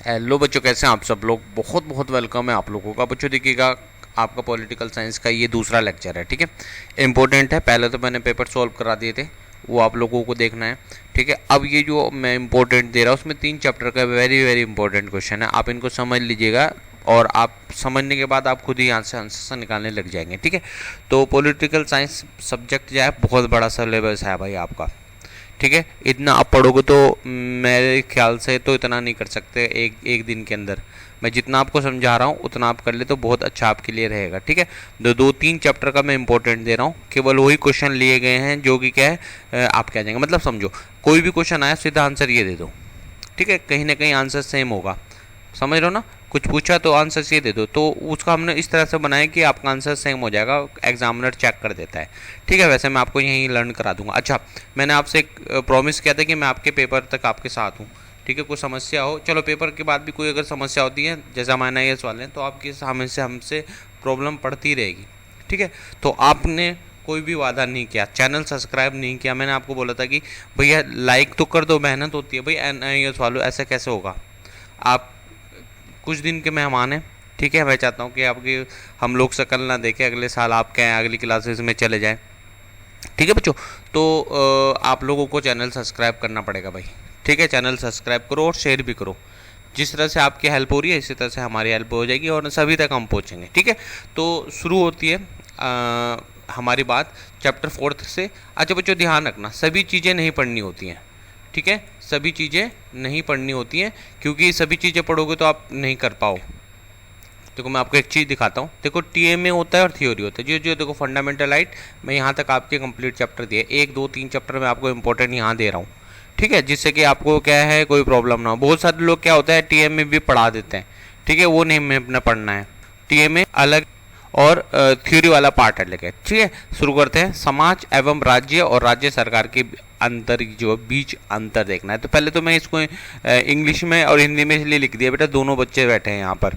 Hello बच्चों, कैसे हैं आप सब लोग। बहुत बहुत वेलकम है आप लोगों का। बच्चों देखिएगा, आपका पॉलिटिकल साइंस का ये दूसरा लेक्चर है, ठीक है। इंपॉर्टेंट है। पहले तो मैंने पेपर सॉल्व करा दिए थे, वो आप लोगों को देखना है, ठीक है। अब ये जो मैं इंपॉर्टेंट दे रहा हूँ, उसमें 3 चैप्टर का वेरी वेरी इंपॉर्टेंट क्वेश्चन है। आप इनको समझ लीजिएगा और आप समझने के बाद आप खुद ही यहाँ से आंसर निकालने लग जाएंगे, ठीक है। तो पॉलिटिकल साइंस सब्जेक्ट जो है बहुत बड़ा सिलेबस है भाई आपका, ठीक है। इतना आप पढ़ोगे तो मेरे ख्याल से तो इतना नहीं कर सकते एक दिन के अंदर। मैं जितना आपको समझा रहा हूँ उतना आप कर ले तो बहुत अच्छा आपके लिए रहेगा, ठीक है। दो तीन चैप्टर का मैं इंपॉर्टेंट दे रहा हूँ, केवल वही क्वेश्चन लिए गए हैं जो कि क्या है, आप क्या जाएंगे, मतलब समझो कोई भी क्वेश्चन आया सीधा आंसर ये दे दो, ठीक है। कहीं ना कहीं आंसर सेम होगा, समझ रहे हो ना। कुछ पूछा तो आंसर ये दे दो, तो उसका हमने इस तरह से बनाया कि आपका आंसर सेम हो जाएगा, एग्जामिनर चेक कर देता है, ठीक है। वैसे मैं आपको यहीं लर्न करा दूंगा। अच्छा, मैंने आपसे एक प्रॉमिस किया था कि मैं आपके पेपर तक आपके साथ हूँ, ठीक है। कोई समस्या हो, चलो पेपर के बाद भी कोई अगर समस्या होती है, जैसा मैंने ये सवाल है, तो आपकी हमसे प्रॉब्लम पड़ती रहेगी, ठीक है। तो आपने कोई भी वादा नहीं किया, चैनल सब्सक्राइब नहीं किया। मैंने आपको बोला था कि भैया लाइक तो कर दो, मेहनत होती है भाई। NIS वालों ऐसा कैसे होगा, आप कुछ दिन के मेहमान हैं, ठीक है। मैं चाहता हूँ कि आपकी हम लोग शक्ल ना देखें, अगले साल आप क्या हैं, अगली क्लासेस में चले जाएं, ठीक है बच्चों। तो आप लोगों को चैनल सब्सक्राइब करना पड़ेगा भाई, ठीक है। चैनल सब्सक्राइब करो और शेयर भी करो। जिस तरह से आपकी हेल्प हो रही है इसी तरह से हमारी हेल्प हो जाएगी और सभी तक हम पहुँचेंगे, ठीक है। तो शुरू होती है हमारी बात चैप्टर 4 से। अच्छा बच्चों ध्यान रखना, सभी चीज़ें नहीं पढ़नी होती हैं, ठीक है। सभी चीज़ें नहीं पढ़नी होती हैं, क्योंकि सभी चीज़ें पढ़ोगे तो आप नहीं कर पाओ। देखो मैं आपको एक चीज़ दिखाता हूँ। देखो TMA होता है और थ्योरी होता है। जो जो देखो फंडामेंटल राइट, मैं यहाँ तक आपके कंप्लीट चैप्टर दिए, 1 2 3 चैप्टर मैं आपको इंपॉर्टेंट यहाँ दे रहा हूँ, ठीक है। जिससे कि आपको क्या है, कोई प्रॉब्लम ना हो। बहुत सारे लोग क्या होता है TMA भी पढ़ा देते हैं, ठीक है। वो नहीं हमें पढ़ना है, TMA अलग और थ्योरी वाला पार्ट अलग है, ठीक है। शुरू करते हैं। समाज एवं राज्य और राज्य सरकार के अंतर, जो बीच अंतर देखना है। तो पहले तो मैं इसको इंग्लिश में और हिंदी में इसलिए लिख दिया बेटा, दोनों बच्चे बैठे हैं यहाँ पर,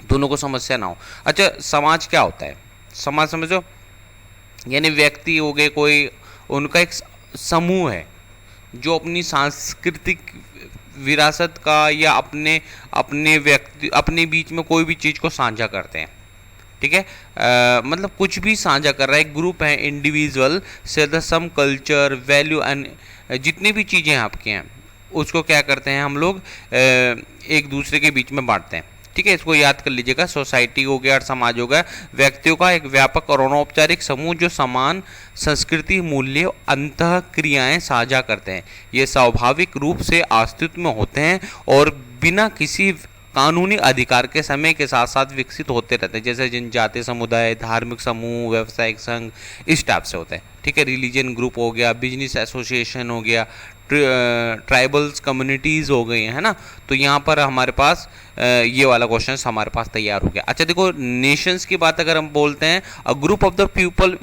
दोनों को समस्या ना हो। अच्छा, समाज क्या होता है? समाज समझो, यानी व्यक्ति हो गए कोई, उनका एक समूह है जो अपनी सांस्कृतिक विरासत का या अपने बीच में कोई भी चीज़ को साझा करते हैं, ठीक है। मतलब कुछ भी साझा कर रहा है, एक ग्रुप है। इंडिविजुअल से the some culture value and जितनी भी चीज़ें आपके हैं उसको क्या करते हैं हम लोग एक दूसरे के बीच में बांटते हैं, ठीक है। इसको याद कर लीजिएगा। सोसाइटी हो गया और समाज हो गया व्यक्तियों का एक व्यापक और अनौपचारिक समूह जो समान संस्कृति, मूल्य, अंतः क्रियाएं साझा करते हैं। ये स्वाभाविक रूप से अस्तित्व में होते हैं और बिना किसी कानूनी अधिकार के समय के साथ साथ विकसित होते रहते हैं। जैसे जनजातीय समुदाय, धार्मिक समूह, व्यावसायिक संघ, इस टाइप से होते हैं, ठीक है। रिलीजन ग्रुप हो गया, बिजनेस एसोसिएशन हो गया, ट्राइबल्स कम्युनिटीज़ हो गई है ना। तो यहाँ पर हमारे पास ये वाला क्वेश्चन हमारे पास तैयार हो गया। अच्छा देखो, नेशंस की बात अगर हम बोलते हैं, a group of the people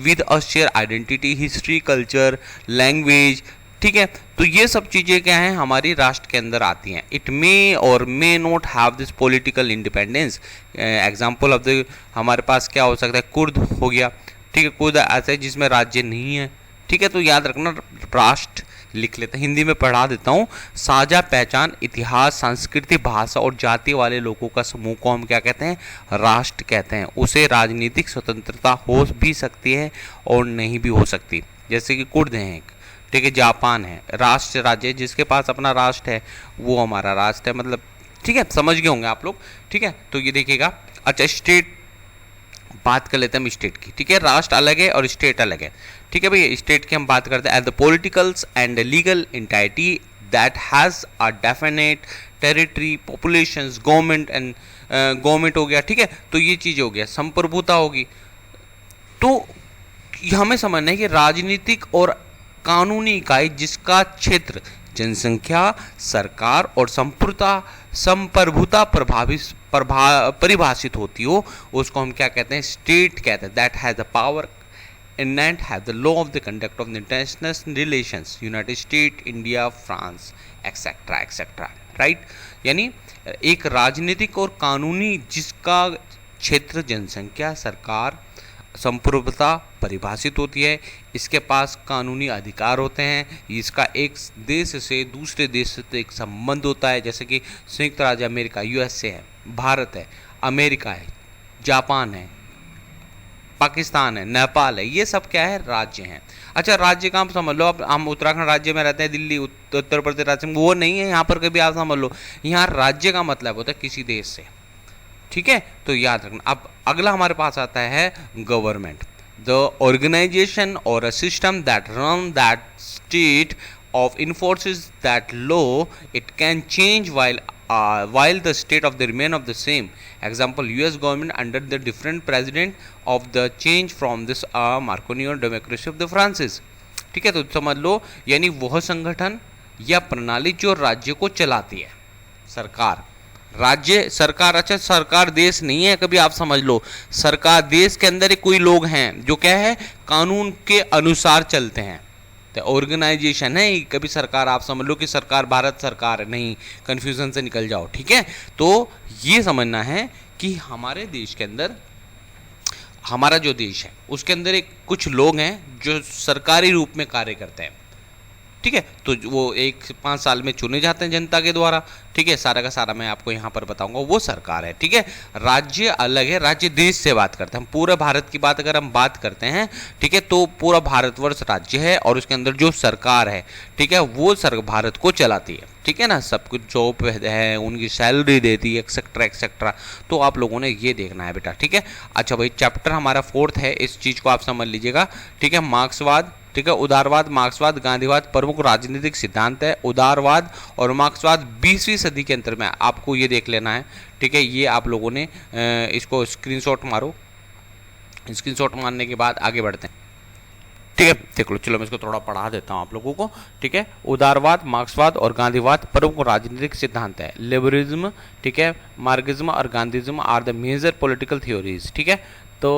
with a share identity, history, culture, language, ठीक है। तो ये सब चीज़ें क्या हैं, हमारी राष्ट्र के अंदर आती हैं। इट मे और may not have this political independence. Example of the हमारे पास क्या हो सकता है, कुर्द हो गया, ठीक है। कुर्द ऐसा है जिसमें राज्य नहीं है, ठीक है। तो याद रखना, राष्ट्र लिख लेते हैं, हिंदी में पढ़ा देता हूँ। साझा पहचान, इतिहास, संस्कृति, भाषा और जाति वाले लोगों का समूह को हम क्या कहते हैं, राष्ट्र कहते हैं। उसे राजनीतिक स्वतंत्रता हो भी सकती है और नहीं भी हो सकती। जैसे कि कुर्द हैं एक, ठीक है। जापान है, राष्ट्र राज्य जिसके पास अपना राष्ट्र है वो हमारा राष्ट्र है, मतलब ठीक है, समझ गए होंगे आप लोग, ठीक है। तो ये देखिएगा। अच्छा, स्टेट बात कर लेते हैं हम स्टेट की, ठीक है। राष्ट्र अलग है और स्टेट अलग है, ठीक है भैया। स्टेट की हम बात करते हैं as the politicals and legal entity that has a definite territory, populations, government and government हो गया, ठीक है। तो ये चीज़ हो गया, संप्रभुता होगी। तो हमें समझना है कि राजनीतिक और कानूनी इकाई जिसका क्षेत्र, जनसंख्या, सरकार और संप्रभुता परिभाषित होती हो, उसको हम क्या कहते हैं, स्टेट कहते हैं। That has the power and have the law of the conduct of the international relations, United States, India, France, etc. etc. Right. यानी एक राजनीतिक और कानूनी जिसका क्षेत्र, जनसंख्या, सरकार, संप्रभुता परिभाषित होती है, इसके पास कानूनी अधिकार होते हैं, इसका एक देश से दूसरे देश से एक संबंध होता है, जैसे कि संयुक्त राज्य अमेरिका यूएसए है, भारत है, अमेरिका है, जापान है, पाकिस्तान है, नेपाल है, ये सब क्या है, राज्य हैं। अच्छा, राज्य का आप समझ लो, अब हम उत्तराखंड राज्य में रहते हैं, दिल्ली उत्तर प्रदेश राज्य में, वो नहीं है यहाँ पर कभी, आप समझ लो यहाँ राज्य का मतलब होता है किसी देश से, ठीक है, तो याद रखना। अब अगला हमारे पास आता है गवर्नमेंट, द ऑर्गेनाइजेशन और a system that run that state of enforces that law. It can change while the state of the remain of the same. Example, US government under the different president of the change from this Marconian democracy of the Francis. ठीक है, तो समझ लो यानी वह संगठन या प्रणाली जो राज्य को चलाती है, सरकार, राज्य सरकार, अच्छा सरकार देश नहीं है कभी, आप समझ लो सरकार देश के अंदर कोई लोग हैं जो क्या है, कानून के अनुसार चलते हैं, ऑर्गेनाइजेशन है कभी सरकार, आप समझ लो कि सरकार भारत सरकार नहीं, कंफ्यूजन से निकल जाओ, ठीक है। तो ये समझना है कि हमारे देश के अंदर, हमारा जो देश है उसके अंदर एक कुछ लोग हैं जो सरकारी रूप में कार्य करते हैं, ठीक है, तो वो 1-5 साल में चुने जाते हैं जनता के द्वारा, ठीक है, सारा का सारा मैं आपको यहाँ पर बताऊंगा, वो सरकार है, ठीक है। राज्य अलग है, राज्य देश से बात करते हैं, हम पूरे भारत की बात अगर हम बात करते हैं, ठीक है, तो पूरा भारतवर्ष राज्य है और उसके अंदर जो सरकार है, ठीक है, वो भारत को चलाती है, ठीक है ना, सब कुछ जॉब है, उनकी सैलरी देती है, एक्सेट्रा एक्सेट्रा, तो आप लोगों ने ये देखना है बेटा, ठीक है। अच्छा भाई, चैप्टर हमारा 4th है, इस चीज़ को आप समझ लीजिएगा, ठीक है। मार्क्सवाद, ठीक है, उदारवाद, मार्क्सवाद, गांधीवाद प्रमुख राजनीतिक सिद्धांत है। उदारवाद और मार्क्सवाद 20वीं सदी के अंतर में आपको ये देख लेना है, ठीक है। ये आप लोगों ने इसको स्क्रीनशॉट मारो, स्क्रीनशॉट मारने के बाद आगे बढ़ते हैं, ठीक है। देख लो, चलो मैं इसको थोड़ा पढ़ा देता हूँ आप लोगों को, ठीक है। उदारवाद, मार्क्सवाद और गांधीवाद प्रमुख राजनीतिक सिद्धांत है। लिबरलिज्म, ठीक है, मार्क्सिज्म और Gandhism are the major political theories, ठीक है। तो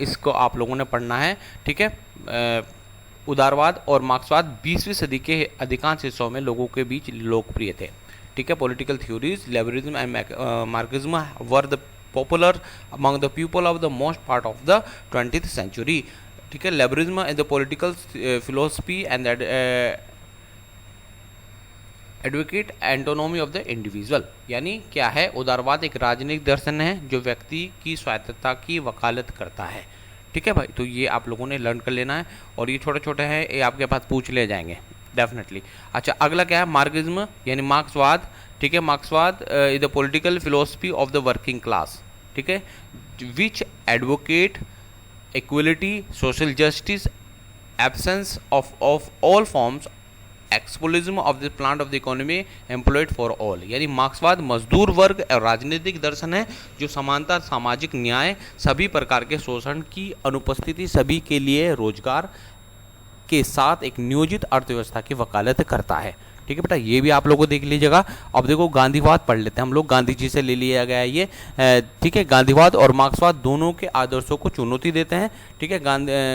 इसको आप लोगों ने पढ़ना है, ठीक है। उदारवाद और मार्क्सवाद 20वीं सदी के अधिकांश हिस्सों में लोगों के बीच लोकप्रिय थे, ठीक है। Political theories liberalism and Marxism were the popular among the people of the most part of the 20th century, ठीक है। Liberalism is the political philosophy and advocate autonomy of the individual, यानी क्या है, उदारवाद एक राजनीतिक दर्शन है जो व्यक्ति की स्वायत्तता की वकालत करता है, ठीक है भाई। तो ये आप लोगों ने लर्न कर लेना है और ये छोटे छोटे हैं, ये आपके पास पूछ ले जाएंगे डेफिनेटली। अच्छा, अगला क्या है, मार्क्सिज्म यानी मार्क्सवाद, ठीक है। मार्क्सवाद is the political philosophy of the working class, ठीक है, which advocate equality, social justice, absence of all forms, exploitation of the plant of the economy, employed for all, यानी मार्क्सवाद मजदूर वर्ग और राजनीतिक दर्शन है जो समानता, सामाजिक न्याय, सभी प्रकार के शोषण की अनुपस्थिति, सभी के लिए रोजगार के साथ एक नियोजित अर्थव्यवस्था की वकालत करता है, ठीक है बेटा। ये भी आप लोगों को देख लीजिएगा। अब देखो गांधीवाद पढ़ लेते हैं हम लोग, गांधी जी से ले लिया गया है ये, ठीक है। गांधीवाद और मार्क्सवाद दोनों के आदर्शों को चुनौती देते हैं, ठीक है।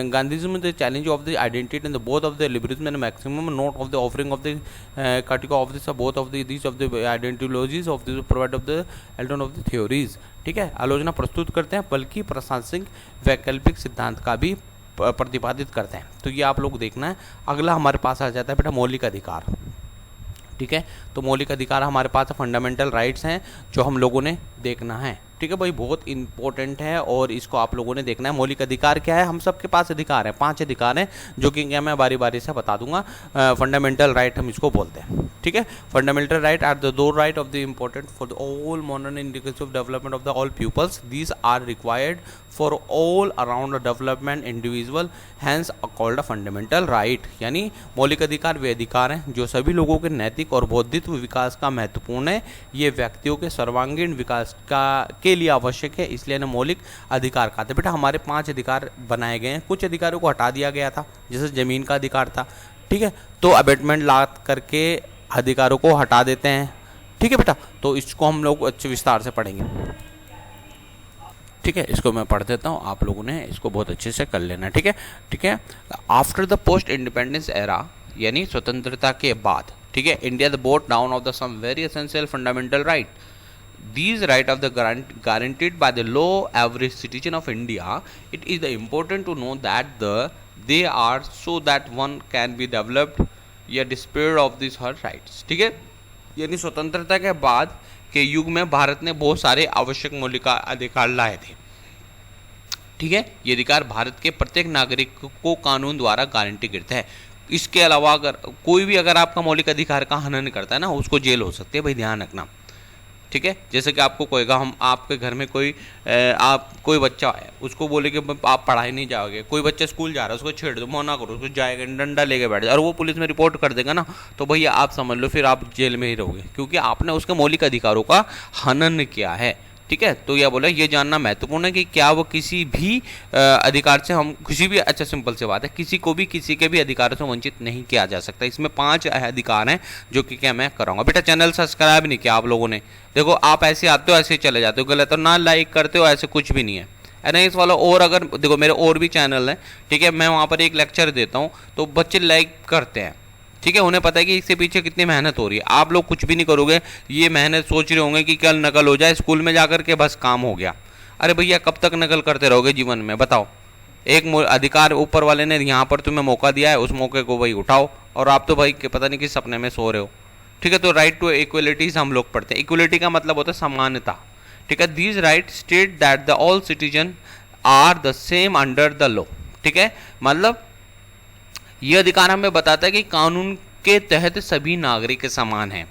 Gandhism the challenge of the identity and the both of the liberalism and maximum note of the offering of the critique of this both of the this of the ideologies of the provide of the Elton of the theories, ठीक है। आलोचना प्रस्तुत करते हैं, बल्कि प्रासंगिक वैकल्पिक सिद्धांत का भी प्रतिपादित करते हैं। तो ये आप लोग देखना है। अगला हमारे पास आ जाता है बेटा मौलिक अधिकार, ठीक है। तो मौलिक अधिकार हमारे पास फंडामेंटल राइट्स हैं जो हम लोगों ने देखना है, ठीक है भाई, बहुत इंपॉर्टेंट है और इसको आप लोगों ने देखना है। मौलिक अधिकार क्या है, हम सबके पास अधिकार है, 5 अधिकार हैं जो कि क्या मैं बारी बारी से बता दूंगा। फंडामेंटल राइट हम इसको बोलते हैं, ठीक है। Fundamental right are the two right of the important for the all modern inclusive development of the all peoples, these are required for all around the development individual, hence called a fundamental right, यानी मौलिक अधिकार वे अधिकार हैं जो सभी लोगों के नैतिक और बौद्धिक विकास का महत्वपूर्ण है। ये व्यक्तियों के सर्वांगीण विकास के लिए आवश्यक है, इसलिए ना मौलिक अधिकार कहते हैं। बेटा हमारे 5 अधिकार बनाए गए हैं, कुछ अधिकारों को हटा दिया गया था, जैसे जमीन का अधिकार था, ठीक है, तो अबेटमेंट ला करके अधिकारों को हटा देते हैं, ठीक है बेटा। तो इसको हम लोग अच्छे विस्तार से पढ़ेंगे, ठीक है। इसको मैं पढ़ देता हूँ, आप लोगों ने इसको बहुत अच्छे से कर लेना, ठीक है, ठीक है। After the post independence era, यानी स्वतंत्रता के बाद, ठीक है, India the boat down of the some very essential fundamental right, these right of the guaranteed by the law every citizen of India, it is important to know that they are so that one can be developed या despair of this her rights. ठीक है, यानी स्वतंत्रता के बाद के युग में भारत ने बहुत सारे आवश्यक मौलिक अधिकार लाए थे। ठीक है, ये अधिकार भारत के प्रत्येक नागरिक को कानून द्वारा गारंटी करते हैं। इसके अलावा अगर कोई भी अगर आपका मौलिक अधिकार का हनन करता है ना, उसको जेल हो सकती है, भाई ध्यान रखना। ठीक है, जैसे कि आपको कहेगा हम आपके घर में कोई बच्चा है, उसको बोले कि आप पढ़ाई नहीं जाओगे, कोई बच्चा स्कूल जा रहा है उसको छेड़ दो, मना करो, उसको जाएगा डंडा लेके बैठ जाए और वो पुलिस में रिपोर्ट कर देगा ना, तो भैया आप समझ लो फिर आप जेल में ही रहोगे, क्योंकि आपने उसके मौलिक अधिकारों का हनन किया है। ठीक है, तो यह बोला ये जानना महत्वपूर्ण है कि क्या वो किसी भी अधिकार से हम किसी भी, अच्छा सिंपल सी बात है, किसी को भी किसी के भी अधिकारों से वंचित नहीं किया जा सकता। इसमें 5 अधिकार हैं जो कि क्या मैं कराऊंगा। बेटा चैनल सब्सक्राइब नहीं किया आप लोगों ने, देखो आप ऐसे आते हो ऐसे चले जाते हो, गलत और ना लाइक करते हो, ऐसे कुछ भी नहीं है नहीं इस वाला। और अगर देखो मेरे और भी चैनल हैं, ठीक है, मैं वहाँ पर एक लेक्चर देता हूँ तो बच्चे लाइक करते हैं। ठीक है, उन्हें पता है कि इसके पीछे कितनी मेहनत हो रही है। आप लोग कुछ भी नहीं करोगे, ये मेहनत सोच रहे होंगे कि कल नकल हो जाए स्कूल में जाकर के, बस काम हो गया। अरे भैया कब तक नकल करते रहोगे जीवन में, बताओ। एक अधिकार ऊपर वाले ने यहाँ पर तुम्हें मौका दिया है, उस मौके को भाई उठाओ, और आप तो भाई पता नहीं किस सपने में सो रहे हो। ठीक है, तो राइट टू इक्वलिटीज हम लोग पढ़ते हैं। इक्वलिटी का मतलब होता है समानता। ठीक है, these right state that the all citizen are the same under the law. ठीक है, मतलब यह अधिकार हमें बताता है कि कानून के तहत सभी नागरिक समान हैं।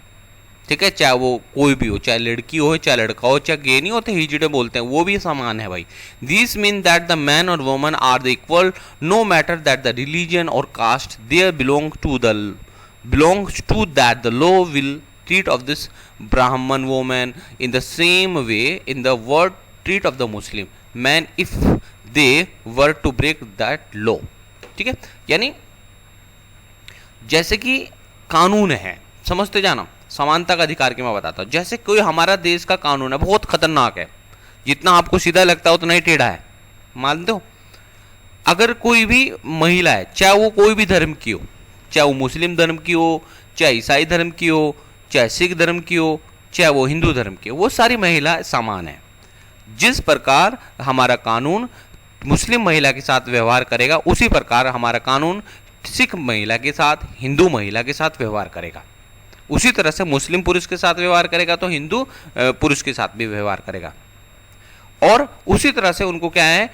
ठीक है, चाहे वो कोई भी हो, चाहे लड़की हो चाहे लड़का हो, चाहे गे नहीं होते हिजड़े बोलते हैं, वो भी समान है भाई। This mean that the man और woman are the equal no matter that the religion और caste there belongs to that the law will treat of this Brahman woman in the same way in the word treat of the Muslim man if they were to break that law। ठीक है, यानी जैसे कि कानून है, समझते जाना, समानता का अधिकार की मैं बताता हूँ। जैसे कोई हमारा देश का कानून है, बहुत खतरनाक है, जितना आपको सीधा लगता है उतना ही टेढ़ा है, मानते हो। अगर कोई भी महिला है, चाहे वो कोई भी धर्म की हो, चाहे वो मुस्लिम धर्म की हो, चाहे ईसाई धर्म की हो, चाहे सिख धर्म की हो, चाहे वो हिंदू धर्म की हो, वो सारी महिला समान है। जिस प्रकार हमारा कानून मुस्लिम महिला के साथ व्यवहार करेगा, उसी प्रकार हमारा कानून सिख महिला के साथ, हिंदू महिला के साथ व्यवहार करेगा। उसी तरह से मुस्लिम पुरुष के साथ व्यवहार करेगा तो हिंदू पुरुष के साथ भी व्यवहार करेगा। और उसी तरह से उनको क्या है,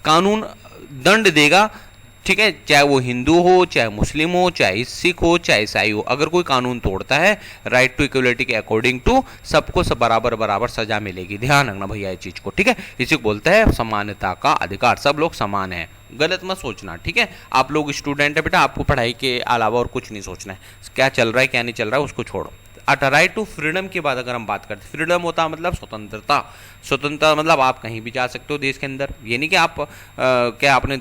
कानून दंड देगा। ठीक है, चाहे वो हिंदू हो, चाहे मुस्लिम हो, चाहे सिख हो, चाहे ईसाई हो, अगर कोई कानून तोड़ता है राइट टू इक्वलिटी के अकॉर्डिंग टू, सबको सब बराबर बराबर सजा मिलेगी। ध्यान रखना भैया ये चीज को। ठीक है, इसी को बोलते हैं समानता का अधिकार, सब लोग समान हैं, गलत मत सोचना। ठीक है, आप लोग स्टूडेंट है बेटा, आपको पढ़ाई के अलावा और कुछ नहीं सोचना है, क्या चल रहा है क्या नहीं चल रहा है उसको छोड़ो। अट राइट टू फ्रीडम की बात अगर हम बात करते हैं, फ्रीडम होता है मतलब स्वतंत्रता। स्वतंत्रता मतलब आप कहीं भी जा सकते हो देश के अंदर, ये नहीं कि आप क्या अपने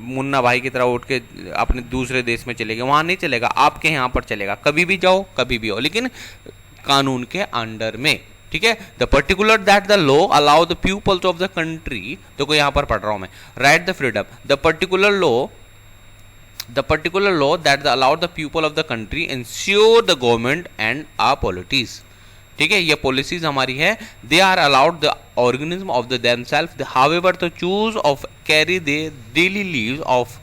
मुन्ना भाई की तरह उठ के अपने दूसरे देश में चले गए, वहाँ नहीं चलेगा, आपके यहाँ पर चलेगा, कभी भी जाओ कभी भी हो, लेकिन कानून के अंडर में। ठीक है, the particular that the law allow the peoples of the country, देखो यहाँ पर पढ़ रहा हूँ मैं, right the freedom, the particular law that allowed the people of the country ensure the government and our policies। ठीक है, ये पॉलिसीज हमारी है, they are allowed the organism of the themselves however to choose of carry their daily lives of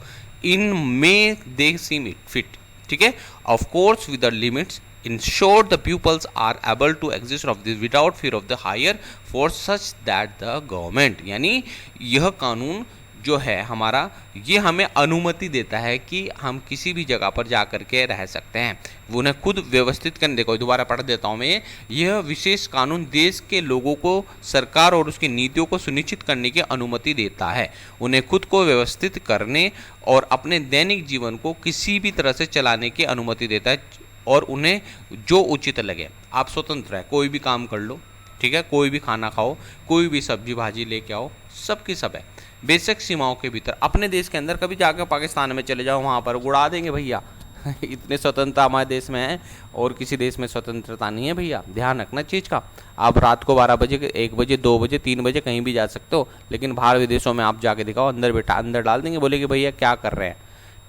in may they seem fit। ठीक है, of course with the limits ensure the pupils are able to exist of this without fear of the higher force such that the government, यानी यह कानून जो है हमारा, ये हमें अनुमति देता है कि हम किसी भी जगह पर जा कर के रह सकते हैं, वो उन्हें खुद व्यवस्थित करने। देखो दोबारा पढ़ देता हूँ मैं, यह विशेष कानून देश के लोगों को सरकार और उसकी नीतियों को सुनिश्चित करने की अनुमति देता है, उन्हें खुद को व्यवस्थित करने और अपने दैनिक जीवन को किसी भी तरह से चलाने की अनुमति देता है, और उन्हें जो उचित लगे। आप स्वतंत्र है, कोई भी काम कर लो, ठीक है, कोई भी खाना खाओ, कोई भी सब्जी भाजी लेके आओ, सबकी सब है बेसिक सीमाओं के भीतर। अपने देश के अंदर कभी जाकर पाकिस्तान में चले जाओ, वहाँ पर उड़ा देंगे भैया इतने स्वतंत्रता हमारे देश में है और किसी देश में स्वतंत्रता नहीं है भैया, ध्यान रखना चीज़ का। आप रात को 12 बजे 1 बजे 2 बजे 3 बजे कहीं भी जा सकते हो, लेकिन बाहर विदेशों में आप जाके दिखाओ, अंदर बैठा अंदर डाल देंगे, बोले कि भैया क्या कर रहे हैं।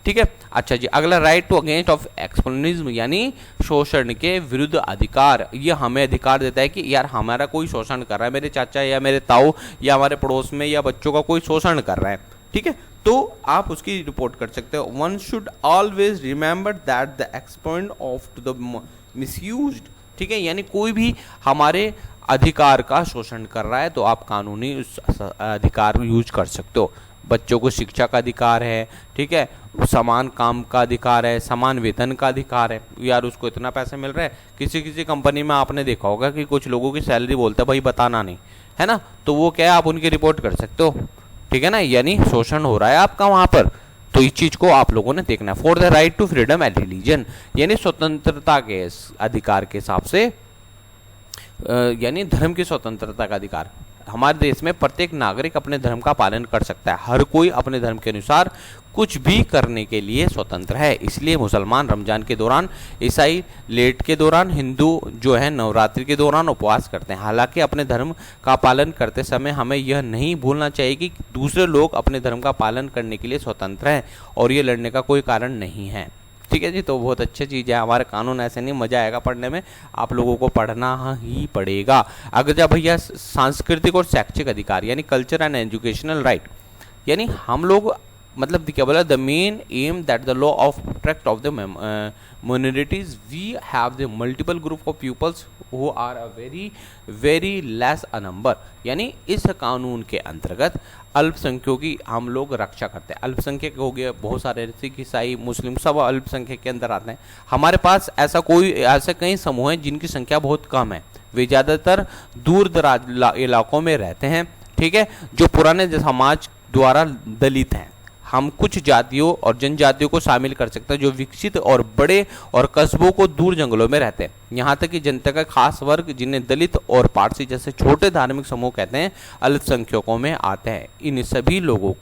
ठीक है। अच्छा जी, अगला राइट टू अगेंस्ट ऑफ एक्सप्लोनिज्म यानी शोषण के विरुद्ध अधिकार। ये हमें अधिकार देता है कि यार हमारा कोई शोषण कर रहा है, मेरे चाचा या मेरे ताऊ या हमारे पड़ोस में या बच्चों का कोई शोषण कर रहा है, ठीक है, तो आप उसकी रिपोर्ट कर सकते हो। One should always remember that the exponent of to the misused, ठीक है, यानी कोई भी हमारे अधिकार का शोषण कर रहा है तो आप कानूनी उस अधिकार यूज कर सकते हो। बच्चों को शिक्षा का अधिकार है, ठीक है, समान काम का अधिकार है, समान वेतन का अधिकार है। यार उसको इतना पैसा मिल रहा है, किसी किसी कंपनी में आपने देखा होगा कि कुछ लोगों की सैलरी बोलता है भाई बताना नहीं, है ना, तो वो क्या है आप उनकी रिपोर्ट कर सकते हो, ठीक है ना, यानी शोषण हो रहा है आपका वहां पर, तो इस चीज को आप लोगों ने देखना है। For the right to freedom and religion यानी स्वतंत्रता के अधिकार के हिसाब से, यानी धर्म की स्वतंत्रता का अधिकार। हमारे देश में प्रत्येक नागरिक अपने धर्म का पालन कर सकता है, हर कोई अपने धर्म के अनुसार कुछ भी करने के लिए स्वतंत्र है। इसलिए मुसलमान रमजान के दौरान, ईसाई लेट के दौरान, हिंदू जो है नवरात्रि के दौरान उपवास करते हैं। हालांकि अपने धर्म का पालन करते समय हमें यह नहीं भूलना चाहिए कि दूसरे लोग अपने धर्म का पालन करने के लिए स्वतंत्र हैं और ये लड़ने का कोई कारण नहीं है, ठीक है जी। तो बहुत अच्छी चीज़ है, हमारे कानून ऐसे नहीं, मजा आएगा पढ़ने में, आप लोगों को पढ़ना ही पड़ेगा। अगर जब भैया सांस्कृतिक और शैक्षिक अधिकार यानी कल्चर एंड एजुकेशनल राइट, यानी हम लोग मतलब क्या बोला, the main M that the law of protect of the minorities we have the multiple group of pupils who are a very less a number, यानी इस कानून के अंतर्गत अल्पसंख्यकों की हम लोग रक्षा करते हैं। अल्पसंख्यक हो गए बहुत सारे, सिख ईसाई मुस्लिम सब अल्पसंख्यक के अंदर आते हैं। हमारे पास ऐसे कई समूह हैं जिनकी संख्या बहुत कम है, वे ज़्यादातर दूर दराज इलाकों में रहते हैं, ठीक है, जो पुराने समाज द्वारा दलित हैं। हम कुछ जातियों और जनजातियों को शामिल कर सकते हैं जो विकसित और बड़े और कस्बों को दूर जंगलों में रहते हैं। यहाँ तक कि जनता का खास वर्ग जिन्हें दलित और पारसी जैसे छोटे धार्मिक समूह कहते हैं अल्पसंख्यकों में आते हैं। इन सभी लोगों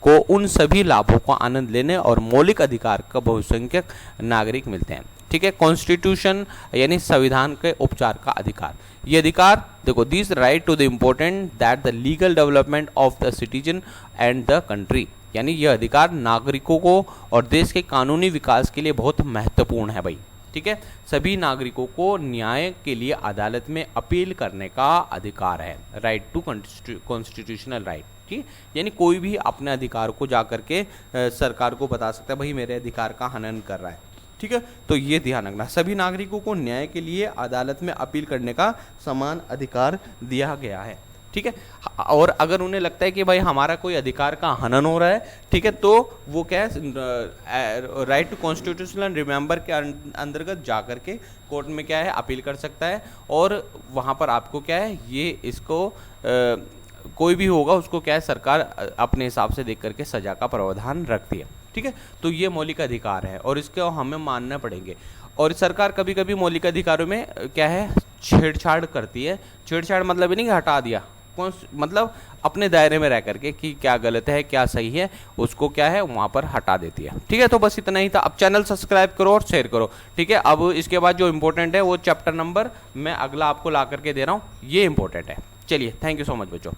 को उन सभी लाभों का आनंद लेने और मौलिक अधिकार का बहुसंख्यक नागरिक मिलते हैं, ठीक है। कॉन्स्टिट्यूशन यानी संविधान के उपचार का अधिकार, ये अधिकार देखो, this right to the important that the legal development of the citizen and the country, यानी यह अधिकार नागरिकों को और देश के कानूनी विकास के लिए बहुत महत्वपूर्ण है भाई, ठीक है। सभी नागरिकों को न्याय के लिए अदालत में अपील करने का अधिकार है, राइट टू कॉन्स्टिट्यूशनल राइट, ठीक, यानी कोई भी अपने अधिकार को जाकर के सरकार को बता सकता है भाई मेरे अधिकार का हनन कर रहा है, ठीक है। तो ये ध्यान रखना, सभी नागरिकों को न्याय के लिए अदालत में अपील करने का समान अधिकार दिया गया है, ठीक है। और अगर उन्हें लगता है कि भाई हमारा कोई अधिकार का हनन हो रहा है, ठीक है, तो वो क्या है राइट टू कॉन्स्टिट्यूशनल रिमेंबर के अंतर्गत जाकर के कोर्ट में क्या है अपील कर सकता है, और वहाँ पर आपको क्या है ये इसको कोई भी होगा उसको क्या है सरकार अपने हिसाब से देख करके सजा का प्रावधान रखती है, ठीक है। तो ये मौलिक अधिकार है और इसको हमें मानना पड़ेंगे। और सरकार कभी कभी मौलिक अधिकारों में क्या है छेड़छाड़ करती है। छेड़छाड़ मतलब ये नहीं कि हटा दिया, मतलब अपने दायरे में रह करके कि क्या गलत है क्या सही है उसको क्या है वहाँ पर हटा देती है, ठीक है। तो बस इतना ही था। अब चैनल सब्सक्राइब करो और शेयर करो, ठीक है। अब इसके बाद जो इंपॉर्टेंट है वो चैप्टर नंबर मैं अगला आपको ला करके दे रहा हूँ, ये इंपॉर्टेंट है। चलिए, थैंक यू सो मच बच्चों।